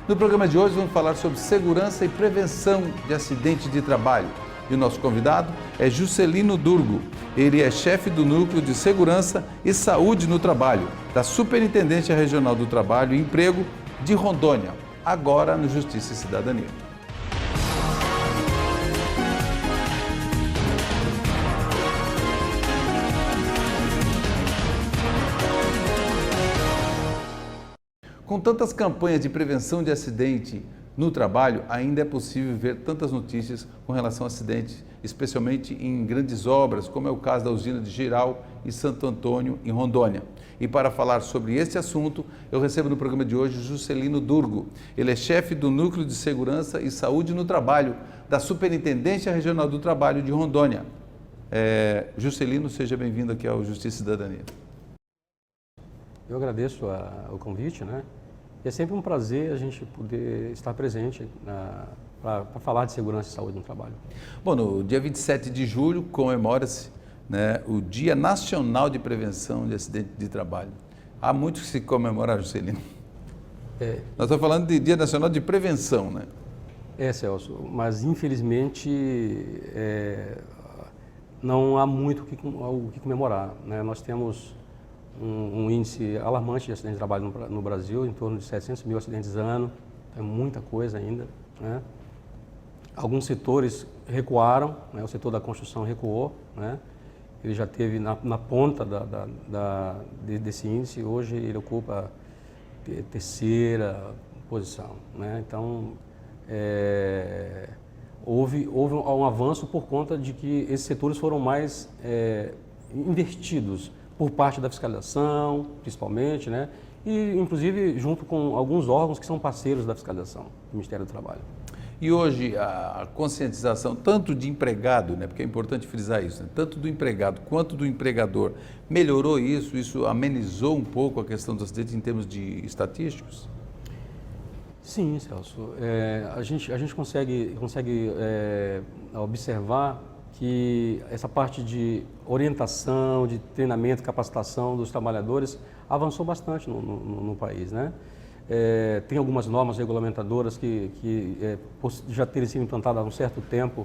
No programa de hoje vamos falar sobre segurança e prevenção de acidentes de trabalho. E o nosso convidado é Juscelino Durgo. Ele é chefe do Núcleo de Segurança e Saúde no Trabalho, da Superintendência Regional do Trabalho e Emprego de Rondônia, agora no Justiça e Cidadania. Com tantas campanhas de prevenção de acidente no trabalho, ainda é possível ver tantas notícias com relação a acidentes, especialmente em grandes obras, como é o caso da usina de Jirau e Santo Antônio, em Rondônia. E para falar sobre este assunto, eu recebo no programa de hoje Juscelino Durgo. Ele é chefe do Núcleo de Segurança e Saúde no Trabalho, da Superintendência Regional do Trabalho de Rondônia. Juscelino, seja bem-vindo aqui ao Justiça e Cidadania. Eu agradeço o convite, né? E é sempre um prazer a gente poder estar presente para falar de segurança e saúde no trabalho. Bom, no dia 27 de julho comemora-se, né, o Dia Nacional de Prevenção de Acidente de Trabalho. Há muito que se comemorar, Juscelino. Nós estamos falando de Dia Nacional de Prevenção, né? Celso, mas infelizmente não há muito o que comemorar, né? Nós temos um índice alarmante de acidentes de trabalho no Brasil, em torno de 700 mil acidentes ano, é muita coisa ainda, né? Alguns setores recuaram, né? O setor da construção recuou, né? Ele já esteve na ponta desse índice, hoje ele ocupa terceira posição, né? Então, houve um avanço por conta de que esses setores foram mais investidos por parte da fiscalização, principalmente, né? E, inclusive, junto com alguns órgãos que são parceiros da fiscalização, do Ministério do Trabalho. E hoje a conscientização, tanto de empregado, né? Porque é importante frisar isso, né? Tanto do empregado quanto do empregador, melhorou isso? Isso amenizou um pouco a questão dos acidentes em termos de estatísticos? Sim, Celso. A gente consegue observar que essa parte de orientação, de treinamento, capacitação dos trabalhadores avançou bastante no país, né? Tem algumas normas regulamentadoras que já terem sido implantadas há um certo tempo,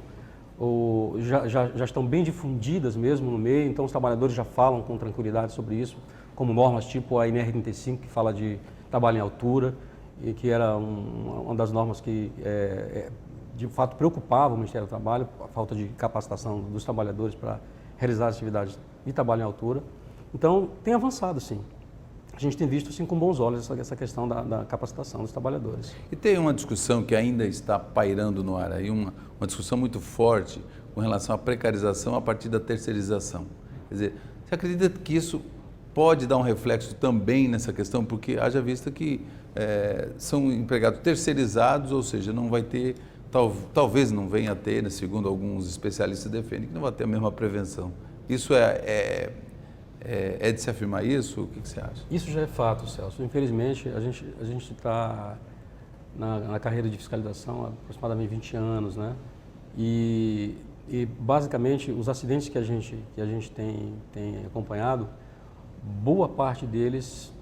ou já estão bem difundidas mesmo no meio, então os trabalhadores já falam com tranquilidade sobre isso, como normas tipo a NR35, que fala de trabalho em altura, e que era uma das normas que de fato preocupava o Ministério do Trabalho, a falta de capacitação dos trabalhadores para realizar as atividades de trabalho em altura. Então, tem avançado, sim. A gente tem visto, sim, com bons olhos essa questão da capacitação dos trabalhadores. E tem uma discussão que ainda está pairando no ar aí, uma discussão muito forte com relação à precarização a partir da terceirização. Quer dizer, você acredita que isso pode dar um reflexo também nessa questão? Porque haja vista que são empregados terceirizados, ou seja, não vai ter... Talvez não venha a ter, né, segundo alguns especialistas defendem, que não vai ter a mesma prevenção. Isso é de se afirmar isso? O que você acha? Isso já é fato, Celso. Infelizmente, a gente está na carreira de fiscalização há aproximadamente 20 anos, né? E basicamente, os acidentes que a gente tem acompanhado, boa parte deles,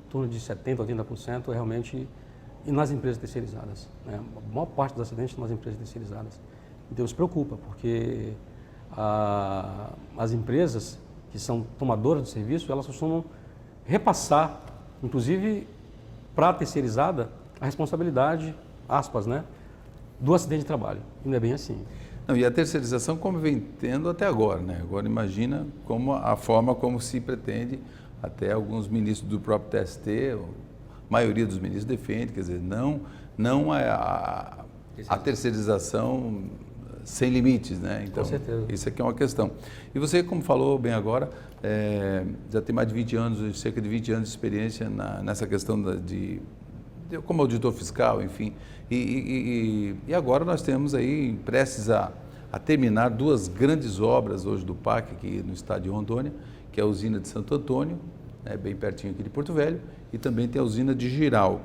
em torno de 70%, 80%, é realmente... e nas empresas terceirizadas, né? A maior parte dos acidentes nas empresas terceirizadas. Então, isso preocupa, porque as empresas que são tomadoras de serviço, elas costumam repassar, inclusive para a terceirizada, a responsabilidade, aspas, né, do acidente de trabalho. E não é bem assim. Não, e a terceirização como vem tendo até agora, né? Agora imagina a forma como se pretende, até alguns ministros do próprio TST, a maioria dos ministros defende, quer dizer, não a terceirização sem limites, né? Então, com certeza. Isso aqui é uma questão. E você, como falou bem agora, já tem mais de 20 anos, cerca de 20 anos de experiência nessa questão como auditor fiscal, enfim. E agora nós temos aí prestes a terminar duas grandes obras hoje do PAC aqui no estado de Rondônia, que é a usina de Santo Antônio, bem pertinho aqui de Porto Velho, e também tem a usina de Jirau.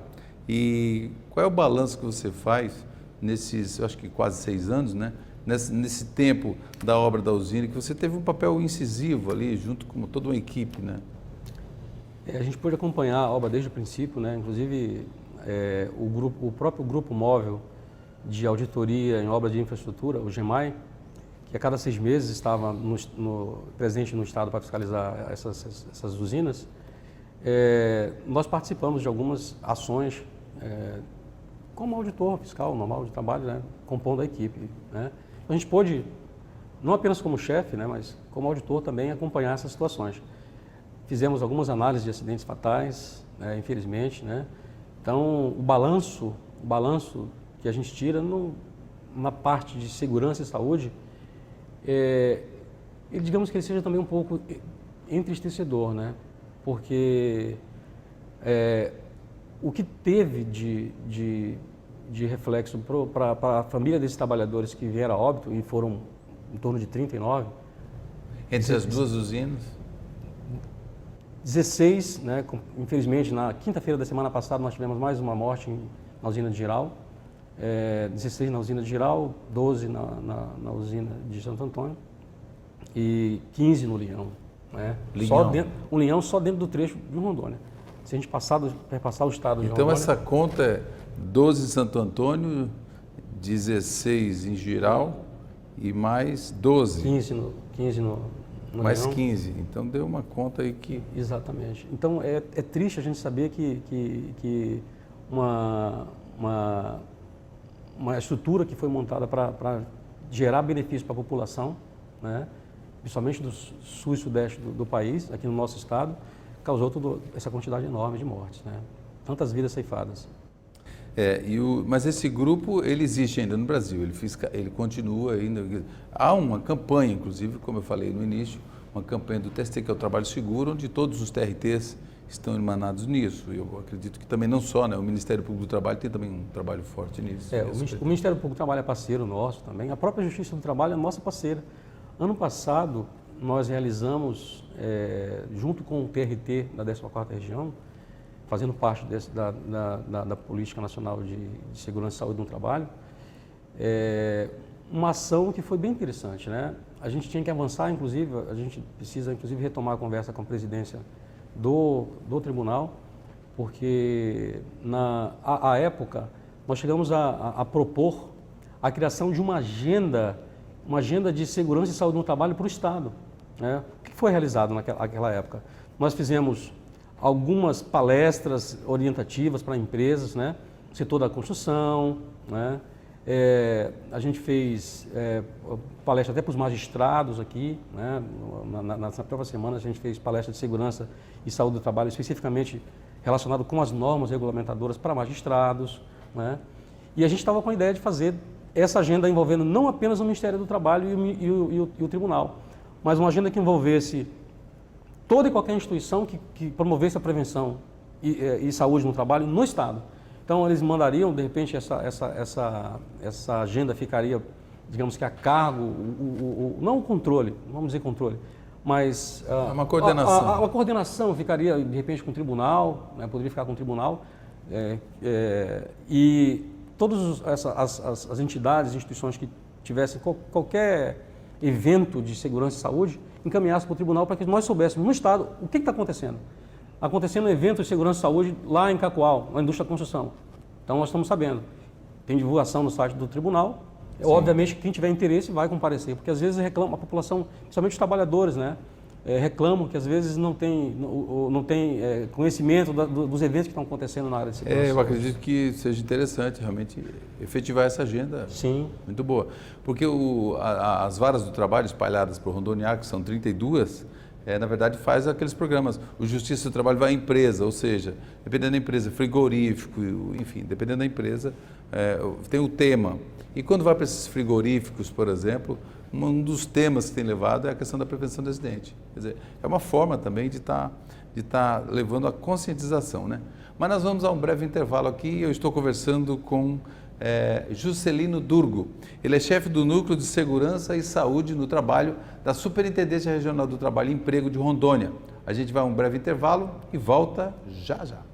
E qual é o balanço que você faz nesses, eu acho que quase 6 anos, né? Nesse tempo da obra da usina, que você teve um papel incisivo ali, junto com toda uma equipe, né? A gente pôde acompanhar a obra desde o princípio, né? Inclusive o próprio Grupo Móvel de Auditoria em Obras de Infraestrutura, o GEMAI, que a cada 6 meses estava presente no Estado para fiscalizar essas usinas, nós participamos de algumas ações como auditor fiscal normal de trabalho, né, compondo a equipe. Né. A gente pôde, não apenas como chefe, né, mas como auditor também, acompanhar essas situações. Fizemos algumas análises de acidentes fatais, infelizmente. Né. Então, o balanço que a gente tira na parte de segurança e saúde, digamos que ele seja também um pouco entristecedor, né? Porque o que teve de reflexo para a família desses trabalhadores que vieram a óbito, e foram em torno de 39. Entre as duas usinas? 16, né? Infelizmente, na quinta-feira da semana passada, nós tivemos mais uma morte na usina de Jirau. 16 na usina de Jirau, 12 na usina de Santo Antônio e 15 no Linhão. Né? Um Linhão só dentro do trecho de Rondônia. Se a gente perpassar o estado de Rondônia... Então essa conta é 12 em Santo Antônio, 16 em Jirau e mais 12. 15 no mais Linhão. 15. Então deu uma conta aí que... Exatamente. Então é triste a gente saber que uma estrutura que foi montada para gerar benefício para a população, né, principalmente do sul e sudeste do país, aqui no nosso estado, causou toda essa quantidade enorme de mortes, né? Tantas vidas ceifadas. Mas esse grupo, ele existe ainda no Brasil, ele continua ainda. Há uma campanha, inclusive, como eu falei no início, uma campanha do TST, que é o Trabalho Seguro, onde todos os TRTs estão emanados nisso. Eu acredito que também não só, né? O Ministério Público do Trabalho tem também um trabalho forte nisso. O Ministério Público do Trabalho é parceiro nosso também. A própria Justiça do Trabalho é nossa parceira. Ano passado, nós realizamos, junto com o TRT da 14ª Região, fazendo parte da Política Nacional de Segurança e Saúde no Trabalho, uma ação que foi bem interessante. Né? A gente tinha que avançar, inclusive, a gente precisa, inclusive, retomar a conversa com a presidência do tribunal, porque à época nós chegamos a propor a criação de uma agenda de segurança e saúde no trabalho para o Estado. Né? O que foi realizado naquela época? Nós fizemos algumas palestras orientativas para empresas, né? Setor da construção, né? A gente fez palestra até para os magistrados aqui, né? Na própria semana a gente fez palestra de segurança e saúde do trabalho especificamente relacionado com as normas regulamentadoras para magistrados, né? E a gente estava com a ideia de fazer essa agenda envolvendo não apenas o Ministério do Trabalho e o Tribunal, mas uma agenda que envolvesse toda e qualquer instituição que promovesse a prevenção e saúde no trabalho no Estado. Então, eles mandariam, de repente, essa agenda ficaria, digamos que a cargo, não o controle, vamos dizer controle, mas... uma coordenação. A coordenação ficaria, de repente, com o tribunal, né, poderia ficar com o tribunal, e todas as entidades, instituições que tivessem qualquer evento de segurança e saúde, encaminhassem para o tribunal para que nós soubéssemos no Estado o que está acontecendo. Acontecendo um evento de segurança e saúde lá em Cacoal, na indústria da construção. Então nós estamos sabendo. Tem divulgação no site do tribunal. Obviamente quem tiver interesse vai comparecer, porque às vezes reclama, a população, principalmente os trabalhadores, né? Reclamam que às vezes não tem conhecimento dos eventos que estão acontecendo na área de segurança. Eu acredito que seja interessante realmente efetivar essa agenda. Sim. Muito boa. Porque as varas do trabalho espalhadas por Rondônia, que são 32, na verdade faz aqueles programas. O Justiça do Trabalho vai à empresa, ou seja, dependendo da empresa, frigorífico, enfim, dependendo da empresa, tem o tema. E quando vai para esses frigoríficos, por exemplo, um dos temas que tem levado é a questão da prevenção do acidente. Quer dizer, é uma forma também de estar levando a conscientização, né? Mas nós vamos a um breve intervalo aqui. Eu estou conversando com Juscelino Durgo. Ele é chefe do Núcleo de Segurança e Saúde no Trabalho da Superintendência Regional do Trabalho e Emprego de Rondônia. A gente vai a um breve intervalo e volta já já.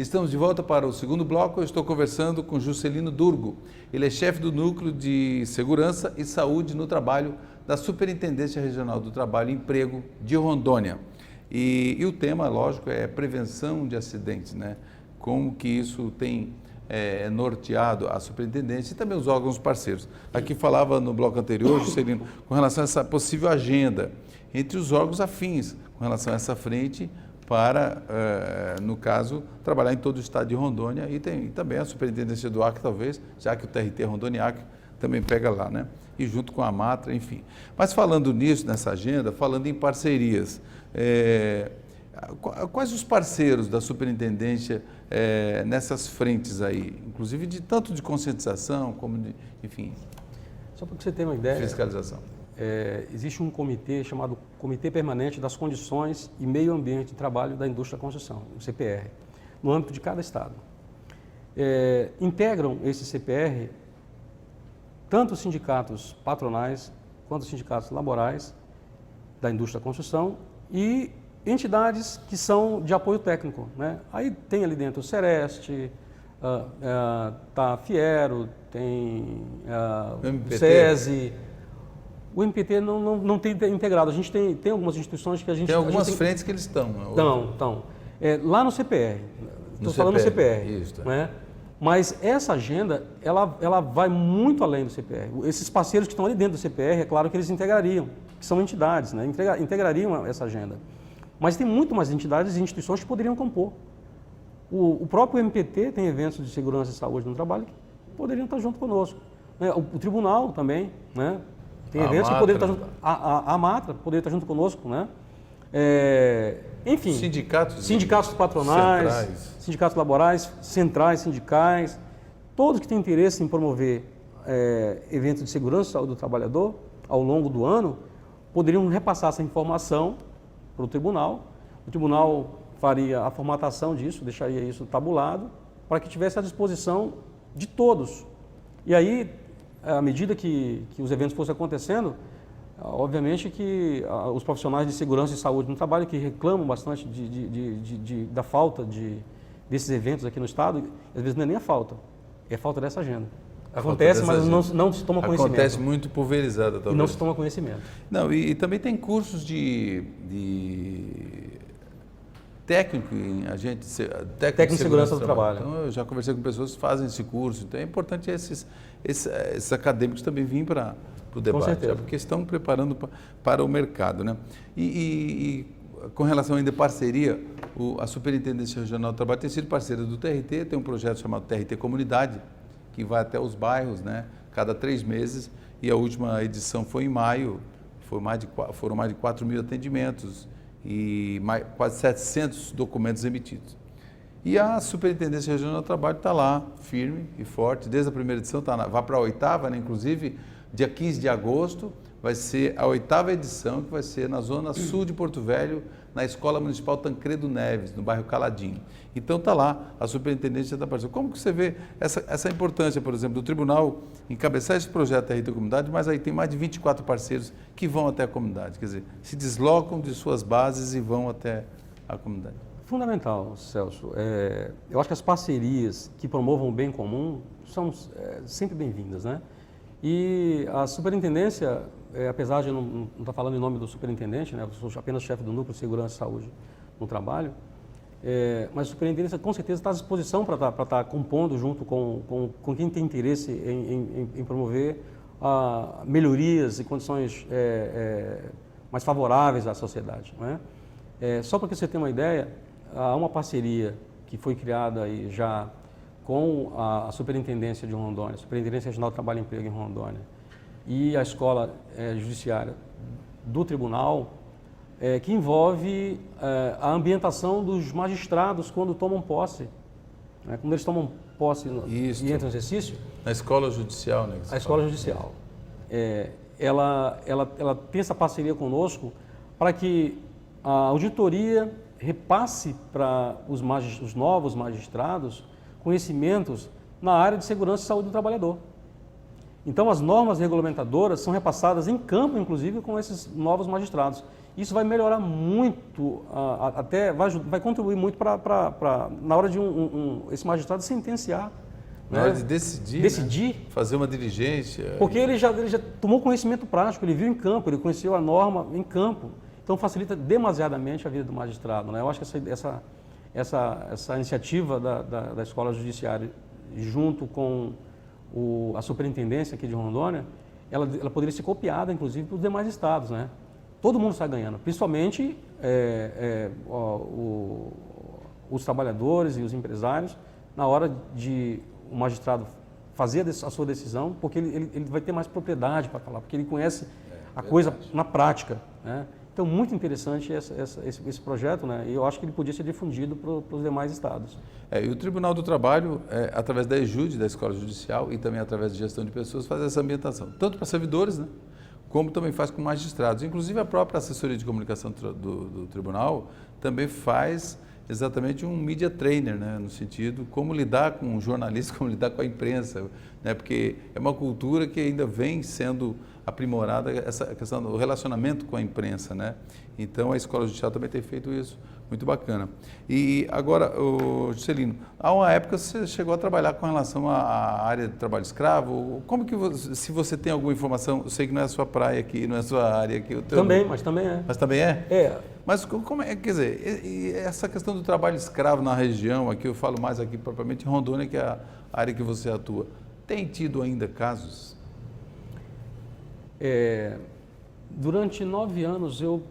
Estamos de volta para o segundo bloco. Eu estou conversando com Juscelino Durgo. Ele é chefe do Núcleo de Segurança e Saúde no Trabalho da Superintendência Regional do Trabalho e Emprego de Rondônia. E o tema, lógico, é prevenção de acidentes, né? Como que isso tem norteado a superintendência e também os órgãos parceiros. Aqui falava no bloco anterior, Juscelino, com relação a essa possível agenda entre os órgãos afins, com relação a essa frente para, no caso, trabalhar em todo o estado de Rondônia e também a superintendência do Acre, talvez, já que o TRT Rondônia Acre também pega lá, né? E junto com a Matra, enfim. Mas falando nisso, nessa agenda, falando em parcerias, quais os parceiros da superintendência nessas frentes aí, inclusive tanto de conscientização como de, enfim, só para você ter uma ideia, fiscalização? Existe um comitê chamado Comitê Permanente das Condições e Meio Ambiente de Trabalho da Indústria da Construção, o CPR, no âmbito de cada estado. Integram esse CPR tanto os sindicatos patronais quanto os sindicatos laborais da indústria da construção e entidades que são de apoio técnico, né? Aí tem ali dentro o Sereste, tá a Fiero, tem o SESI. O MPT não tem integrado. A gente tem algumas instituições que a gente... Tem algumas frentes que eles estão. Estão. Lá no CPR. Estou falando no CPR. Isso, né? Mas essa agenda, ela vai muito além do CPR. Esses parceiros que estão ali dentro do CPR, é claro que eles integrariam, que são entidades, né? Integrariam essa agenda. Mas tem muito mais entidades e instituições que poderiam compor. O próprio MPT tem eventos de segurança e saúde no trabalho que poderiam estar junto conosco. Né? O tribunal também, né? Tem eventos que poderiam estar junto. A Matra poderia estar junto conosco, né? Enfim. Sindicatos patronais, centrais. Sindicatos laborais, centrais, sindicais, todos que têm interesse em promover eventos de segurança e saúde do trabalhador ao longo do ano, poderiam repassar essa informação para o tribunal. O tribunal faria a formatação disso, deixaria isso tabulado, para que tivesse à disposição de todos. E aí, à medida que os eventos fossem acontecendo, obviamente que os profissionais de segurança e saúde no trabalho, que reclamam bastante da falta desses eventos aqui no estado, às vezes não é nem a falta, é a falta dessa agenda. Acontece, mas não se toma conhecimento. Acontece muito pulverizada, talvez. E não se toma conhecimento. Não, e também tem cursos de técnico em agente técnico de segurança do trabalho. Então, eu já conversei com pessoas que fazem esse curso. Então, é importante esses acadêmicos também virem para o debate. Com certeza. Porque estão preparando para o mercado, né? E com relação ainda à parceria, a Superintendência Regional do Trabalho tem sido parceira do TRT, tem um projeto chamado TRT Comunidade, que vai até os bairros, né, cada 3 meses, e a última edição foi em maio, foram mais de 4.000 atendimentos e quase 700 documentos emitidos. E a Superintendência Regional do Trabalho está lá, firme e forte, desde a primeira edição, vai para a 8ª, né, inclusive dia 15 de agosto, vai ser a 8ª edição, que vai ser na zona sul de Porto Velho, na Escola Municipal Tancredo Neves, no bairro Caladinho. Então está lá, a superintendência está participando. Como que você vê essa importância, por exemplo, do tribunal encabeçar esse projeto da RT Comunidade, mas aí tem mais de 24 parceiros que vão até a comunidade, quer dizer, se deslocam de suas bases e vão até a comunidade. Fundamental, Celso. Eu acho que as parcerias que promovam o bem comum são sempre bem-vindas, né? E a superintendência, apesar de não estar falando em nome do superintendente, né, eu sou apenas chefe do Núcleo de Segurança e Saúde no Trabalho, mas a superintendência com certeza está à disposição para estar compondo junto com quem tem interesse em promover melhorias e condições mais favoráveis à sociedade, não é? Só para que você tenha uma ideia, há uma parceria que foi criada aí já com a Superintendência de Rondônia, a Superintendência Regional do Trabalho e Emprego em Rondônia e a Escola Judiciária do Tribunal, que envolve a ambientação dos magistrados quando tomam posse. Né? Quando eles tomam posse e entram em exercício. Na Escola Judicial, né? A Escola Judicial. Ela tem essa parceria conosco para que a auditoria repasse para os novos magistrados conhecimentos na área de segurança e saúde do trabalhador. Então, as normas regulamentadoras são repassadas em campo, inclusive, com esses novos magistrados. Isso vai melhorar muito, até vai contribuir muito na hora de esse magistrado sentenciar. Na hora de decidir. Né? Fazer uma diligência. Porque ele já tomou conhecimento prático, ele viu em campo, ele conheceu a norma em campo. Então facilita demasiadamente a vida do magistrado. Né? Eu acho que essa iniciativa da Escola Judiciária, junto com a superintendência aqui de Rondônia, ela poderia ser copiada, inclusive, para os demais estados. Né? Todo mundo está ganhando, principalmente os trabalhadores e os empresários, na hora de o magistrado fazer a sua decisão, porque ele vai ter mais propriedade para falar, porque ele conhece a coisa na prática. Né? Então, muito interessante esse projeto, né? E eu acho que ele podia ser difundido para os demais estados. E o Tribunal do Trabalho, através da EJUD, da Escola Judicial, e também através de gestão de pessoas, faz essa ambientação, tanto para servidores, né? Como também faz com magistrados. Inclusive, a própria assessoria de comunicação do Tribunal também faz exatamente um media trainer, né, no sentido como lidar com o jornalista, como lidar com a imprensa, né, porque é uma cultura que ainda vem sendo aprimorada, essa questão do relacionamento com a imprensa, né? Então a Escola Judicial também tem feito isso, muito bacana. E agora, Juscelino, há uma época você chegou a trabalhar com relação à área de trabalho escravo. Como que se você tem alguma informação, eu sei que não é a sua praia aqui, não é a sua área aqui. Mas também é. Mas também é? É. Mas como é, quer dizer, essa questão do trabalho escravo na região, aqui eu falo mais aqui propriamente em Rondônia, que é a área que você atua, tem tido ainda casos? Durante 9 anos eu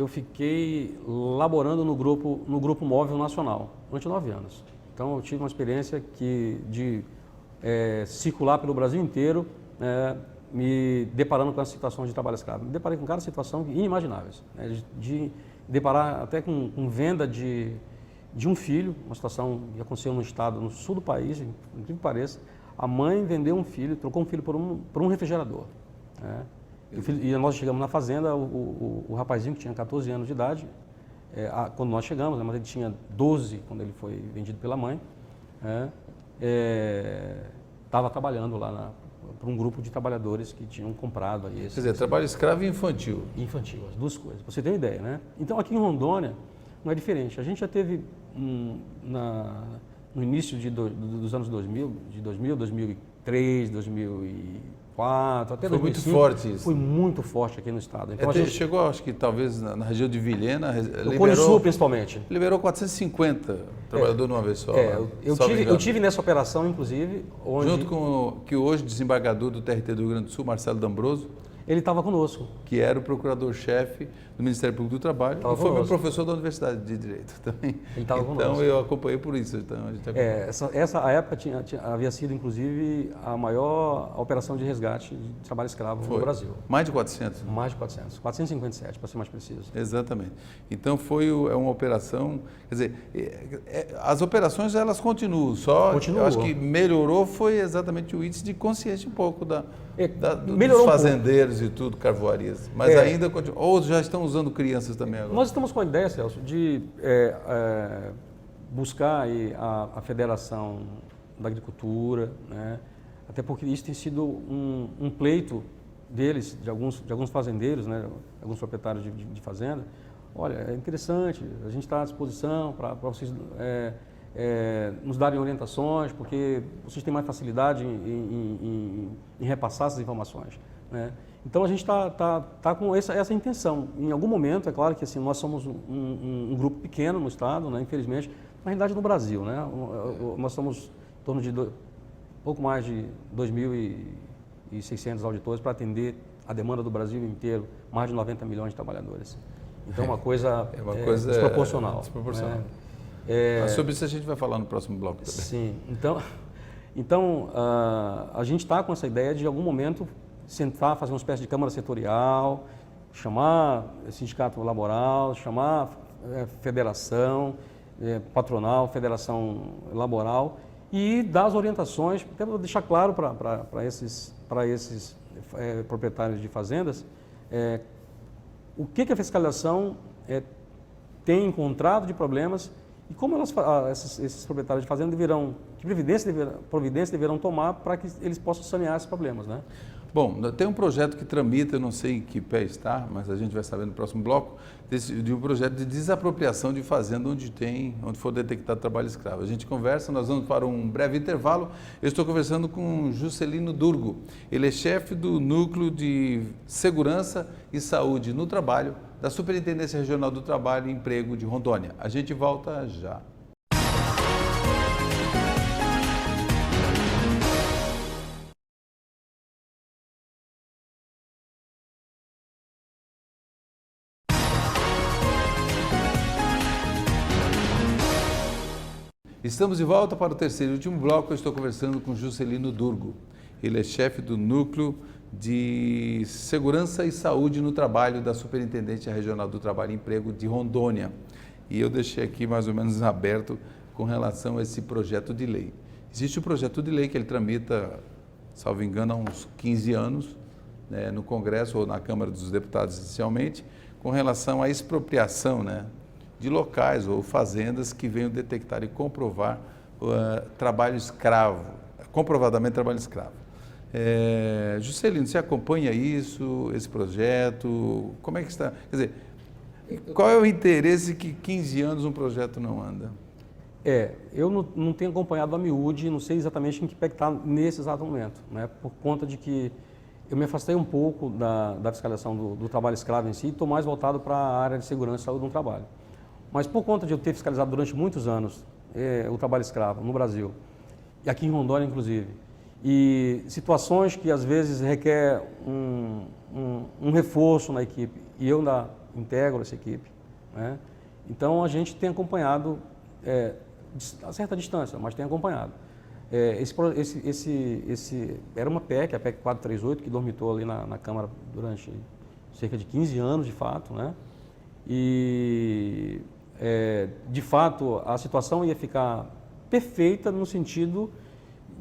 fiquei laborando no grupo móvel nacional, durante 9 anos. Então eu tive uma experiência de circular pelo Brasil inteiro, me deparando com as situações de trabalho escravo. Me deparei com cada situação inimagináveis, né? De deparar até com venda de um filho, uma situação que aconteceu no estado, no sul do país, incrível que pareça. A mãe vendeu um filho, trocou um filho por um refrigerador. Né? E nós chegamos na fazenda, o rapazinho que tinha 14 anos de idade, quando nós chegamos, né, mas ele tinha 12 quando ele foi vendido pela mãe, estava trabalhando lá para um grupo de trabalhadores que tinham comprado aí esse. Quer dizer, trabalho escravo e infantil. Infantil, as duas coisas. Você tem uma ideia, né? Então aqui em Rondônia não é diferente. A gente já teve no início dos anos 2000, 2003, 2004, até 2005. Foi muito forte isso. Foi muito forte aqui no estado. Então, chegou, acho que talvez na região de Vilhena, no Cone Sul principalmente. Liberou 450 trabalhadores de uma vez só. Eu tive nessa operação, inclusive, onde... Junto com que hoje desembargador do TRT do Rio Grande do Sul, Marcelo D'Ambroso. Ele estava conosco. Que era o procurador-chefe do Ministério Público do Trabalho. E foi meu professor da Universidade de Direito também. Ele estava conosco. Então eu acompanhei por isso. Então, a época havia sido, inclusive, a maior operação de resgate de trabalho escravo no Brasil. Mais de 400? Mais de 400. 457, para ser mais preciso. Exatamente. Então foi uma operação... Quer dizer, as operações elas continuam. Eu acho que melhorou foi exatamente o índice de consciência um pouco dos fazendeiros e tudo, carvoarias. Mas ainda continua. Ou já estão usando crianças também agora? Nós estamos com a ideia, Celso, de buscar aí a Federação da Agricultura, né? Até porque isso tem sido um pleito deles, de alguns fazendeiros, né? Alguns proprietários de fazenda. Olha, é interessante, a gente está à disposição para vocês nos darem orientações, porque vocês têm mais facilidade em repassar essas informações, né? Então a gente está com essa intenção. Em algum momento, é claro que assim, nós somos um grupo pequeno no estado, né, infelizmente, na realidade no Brasil, né? Nós somos em torno de pouco mais de 2.600 auditores para atender a demanda do Brasil inteiro, mais de 90 milhões de trabalhadores. Então uma coisa desproporcional. Desproporcional. Mas sobre isso a gente vai falar no próximo bloco também. Sim. Então a gente está com essa ideia de, em algum momento, sentar, fazer uma espécie de câmara setorial, chamar sindicato laboral, chamar federação patronal, federação laboral e dar as orientações, até para deixar claro para esses proprietários de fazendas o que a fiscalização tem encontrado de problemas e como esses proprietários de fazenda que providência deverão tomar para que eles possam sanear esses problemas, né? Bom, tem um projeto que tramita, eu não sei em que pé está, mas a gente vai saber no próximo bloco, de um projeto de desapropriação de fazenda onde for detectado trabalho escravo. A gente conversa, nós vamos para um breve intervalo. Eu estou conversando com Juscelino Durgo. Ele é chefe do Núcleo de Segurança e Saúde no Trabalho da Superintendência Regional do Trabalho e Emprego de Rondônia. A gente volta já. Estamos de volta para o terceiro e último bloco. Eu estou conversando com Juscelino Durgo. Ele é chefe do Núcleo de Segurança e Saúde no Trabalho da Superintendência Regional do Trabalho e Emprego de Rondônia. E eu deixei aqui mais ou menos aberto com relação a esse projeto de lei. Existe um projeto de lei que ele tramita, salvo engano, há uns 15 anos, né, no Congresso ou na Câmara dos Deputados inicialmente, com relação à expropriação, né, de locais ou fazendas que venham detectar e comprovar trabalho escravo, comprovadamente trabalho escravo. Juscelino, você acompanha isso, esse projeto? Como é que está? Quer dizer, qual é o interesse que 15 anos um projeto não anda? Eu não tenho acompanhado a miúde, não sei exatamente em que pé está nesse exato momento, né? Por conta de que eu me afastei um pouco da fiscalização do trabalho escravo em si e estou mais voltado para a área de segurança e saúde no trabalho. Mas por conta de eu ter fiscalizado durante muitos anos o trabalho escravo no Brasil, e aqui em Rondônia inclusive, e situações que às vezes requer um reforço na equipe, e eu ainda integro essa equipe, né? Então a gente tem acompanhado a certa distância, mas tem acompanhado. Era uma PEC, a PEC 438, que dormitou ali na Câmara durante cerca de 15 anos de fato, né? E de fato, a situação ia ficar perfeita no sentido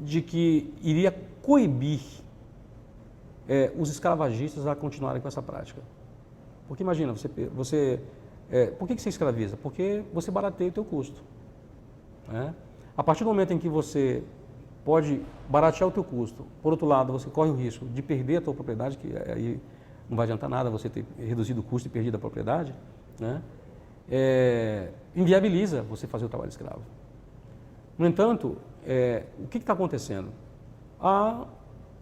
de que iria coibir os escravagistas a continuarem com essa prática. Porque imagina, por que você escraviza? Porque você barateia o teu custo, né? A partir do momento em que você pode baratear o teu custo, por outro lado, você corre o risco de perder a tua propriedade, que aí não vai adiantar nada você ter reduzido o custo e perdido a propriedade, né? Inviabiliza você fazer o trabalho escravo. No entanto, o que está acontecendo? Há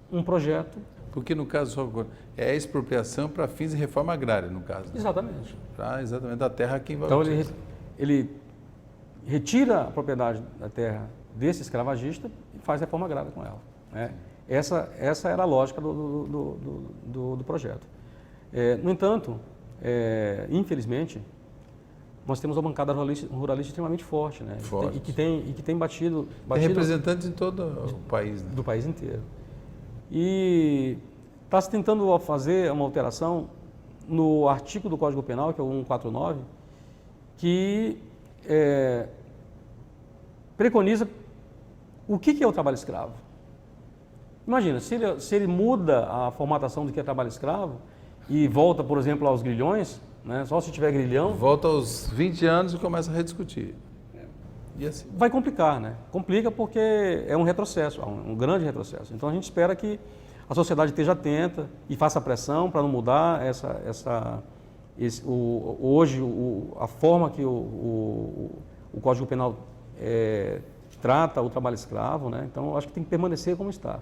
um projeto... Porque no caso, é expropriação para fins de reforma agrária, no caso. Né? Exatamente. Para exatamente da terra quem vai Então ele retira a propriedade da terra desse escravagista e faz reforma agrária com ela, né? Essa era a lógica do projeto. No entanto, infelizmente, nós temos uma bancada ruralista extremamente forte, né? Forte. E que tem batido... Tem representantes de todo o país, né? Do país inteiro. E está se tentando fazer uma alteração no artigo do Código Penal, que é o 149, que preconiza o que é o trabalho escravo. Imagina, se ele muda a formatação do que é trabalho escravo e volta, por exemplo, aos grilhões, né? Só se tiver grilhão... Volta aos 20 anos e começa a rediscutir. E assim? Vai complicar, né? Complica porque é um retrocesso, um grande retrocesso. Então a gente espera que a sociedade esteja atenta e faça pressão para não mudar hoje a forma que o Código Penal trata o trabalho escravo, né? Então eu acho que tem que permanecer como está.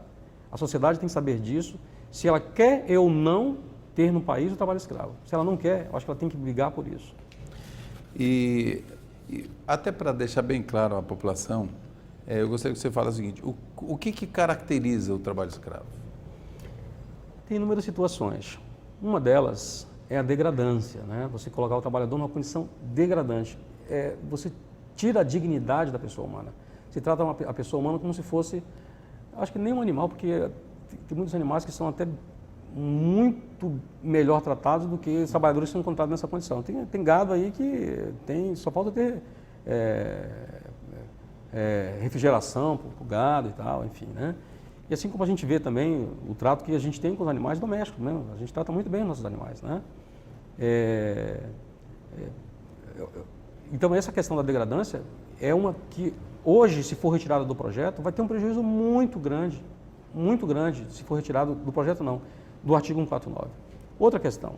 A sociedade tem que saber disso, se ela quer ou não ter no país o trabalho escravo. Se ela não quer, eu acho que ela tem que brigar por isso. E até para deixar bem claro à população, eu gostaria que você fale o seguinte, o que caracteriza o trabalho escravo? Tem inúmeras situações. Uma delas é a degradância, né? Você colocar o trabalhador numa condição degradante. Você tira a dignidade da pessoa humana. Se trata a pessoa humana como se fosse, acho que nem um animal, porque tem muitos animais que são até muito melhor tratados do que os trabalhadores que são encontrados nessa condição. Tem gado aí que só falta ter refrigeração para o gado e tal, enfim, né? E assim como a gente vê também o trato que a gente tem com os animais domésticos, né? A gente trata muito bem os nossos animais, né? Então essa questão da degradância é uma que hoje, se for retirada do projeto, vai ter um prejuízo muito grande muito grande se for retirado do projeto, não, do artigo 149. Outra questão,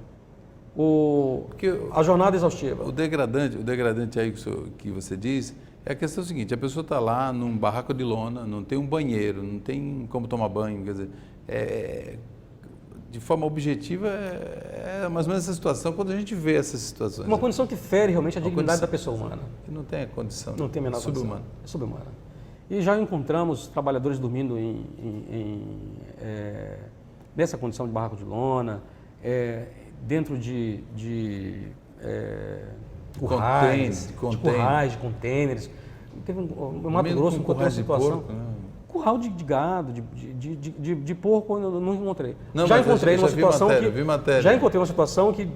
a jornada exaustiva. O degradante aí que você diz é a questão seguinte: a pessoa está lá num barraco de lona, não tem um banheiro, não tem como tomar banho, quer dizer, de forma objetiva é mais ou menos essa situação quando a gente vê essas situações. Uma condição que fere realmente a dignidade da pessoa humana. Que não tem a condição. Não tem a menor subhumana. Condição. É subhumana. E já encontramos trabalhadores dormindo nessa condição de barraco de lona, dentro de currais, de contêineres. Teve no Mato Grosso encontrei uma situação. Curral de gado, de porco, eu não encontrei. Já encontrei uma situação que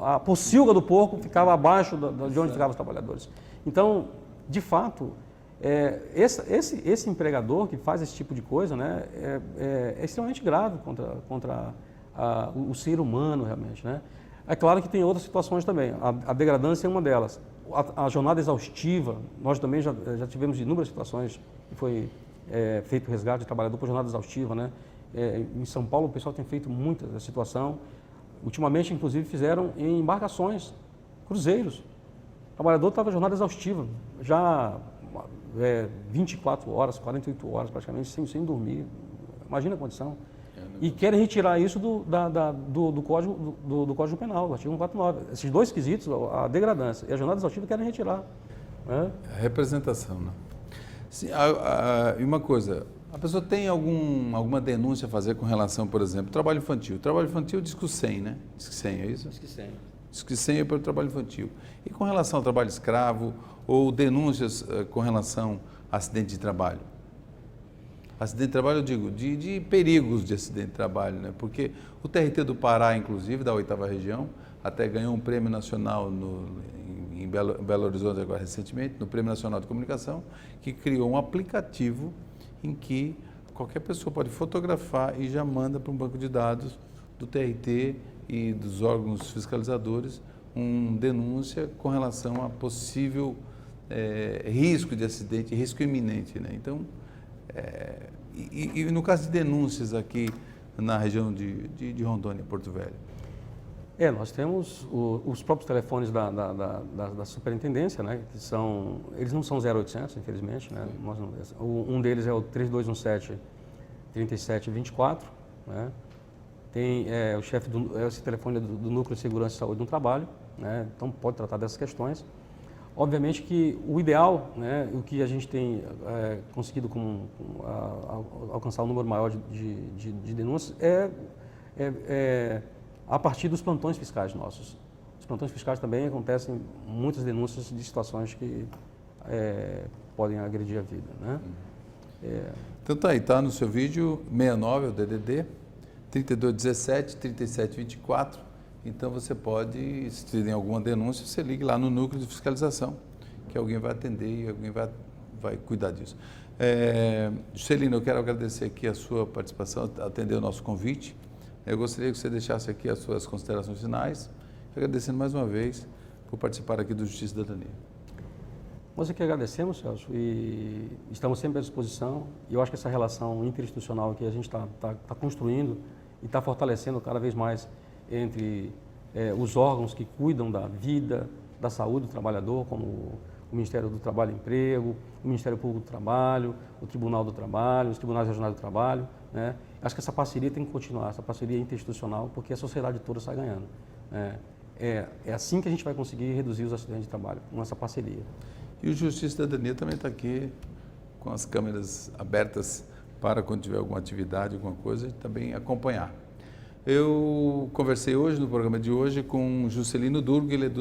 a pocilga do porco ficava abaixo de onde ficavam os trabalhadores. Então, de fato, esse empregador que faz esse tipo de coisa, né, é extremamente grave contra o ser humano, realmente, né? É claro que tem outras situações também. A degradância é uma delas. A jornada exaustiva, nós também já tivemos inúmeras situações que foi feito resgate de trabalhador por jornada exaustiva, né? Em São Paulo o pessoal tem feito muita essa situação. Ultimamente, inclusive, fizeram em embarcações, cruzeiros. O trabalhador estava em jornada exaustiva, já 24 horas, 48 horas praticamente, sem dormir. Imagina a condição. E querem retirar isso do Código Penal, do artigo 149. Esses dois quesitos, a degradância e a jornada exaustiva, querem retirar. Né? A representação, né? Sim, e uma coisa, a pessoa tem alguma denúncia a fazer com relação, por exemplo, ao trabalho infantil. O trabalho infantil diz que o 100, né? Diz que 100, é isso? Diz que 100. Diz que 100 é para o trabalho infantil. E com relação ao trabalho escravo ou denúncias com relação a acidente de trabalho? Acidente de trabalho, eu digo, de perigos de acidente de trabalho, né? Porque o TRT do Pará, inclusive, da 8ª região, até ganhou um prêmio nacional em Belo Horizonte agora recentemente, no Prêmio Nacional de Comunicação, que criou um aplicativo em que qualquer pessoa pode fotografar e já manda para um banco de dados do TRT e dos órgãos fiscalizadores uma denúncia com relação a possível risco de acidente, risco iminente, né? Então, e no caso de denúncias aqui na região de Rondônia, Porto Velho? Nós temos os próprios telefones da superintendência, né, que eles não são 0800, infelizmente, né, um deles é o 3217-3724, né, tem o chefe esse telefone do Núcleo de Segurança e Saúde no Trabalho, né, então pode tratar dessas questões. Obviamente que o ideal, né, o que a gente tem conseguido alcançar um número maior de denúncias é a partir dos plantões fiscais nossos. Os plantões fiscais também acontecem muitas denúncias de situações que podem agredir a vida, né? Então tá aí, tá no seu vídeo 69, é o DDD, 3217-3724. Então você pode, se tem alguma denúncia, você ligue lá no núcleo de fiscalização, que alguém vai atender e alguém vai cuidar disso. Juscelino, eu quero agradecer aqui a sua participação, atender o nosso convite. Eu gostaria que você deixasse aqui as suas considerações finais, agradecendo mais uma vez por participar aqui do Justiça e Cidadania. Nós aqui agradecemos, Celso, e estamos sempre à disposição. E eu acho que essa relação interinstitucional que a gente está construindo e está fortalecendo cada vez mais entre os órgãos que cuidam da vida, da saúde do trabalhador, como o Ministério do Trabalho e Emprego, o Ministério Público do Trabalho, o Tribunal do Trabalho, os Tribunais Regionais do Trabalho, né? Acho que essa parceria tem que continuar, essa parceria interinstitucional, porque a sociedade toda está ganhando. É assim que a gente vai conseguir reduzir os acidentes de trabalho, com essa parceria. E o Justiça e Cidadania também está aqui com as câmeras abertas para quando tiver alguma atividade, alguma coisa, também acompanhar. Eu conversei hoje, no programa de hoje, com Juscelino Durgo, ele é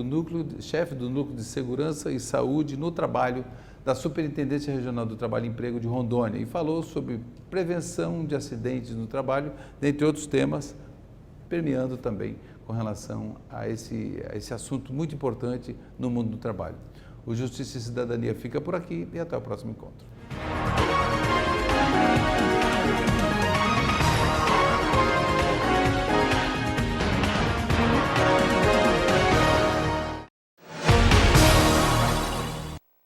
chefe do Núcleo de Segurança e Saúde no Trabalho da Superintendência Regional do Trabalho e Emprego de Rondônia e falou sobre prevenção de acidentes no trabalho, dentre outros temas, permeando também com relação a esse assunto muito importante no mundo do trabalho. O Justiça e Cidadania fica por aqui e até o próximo encontro.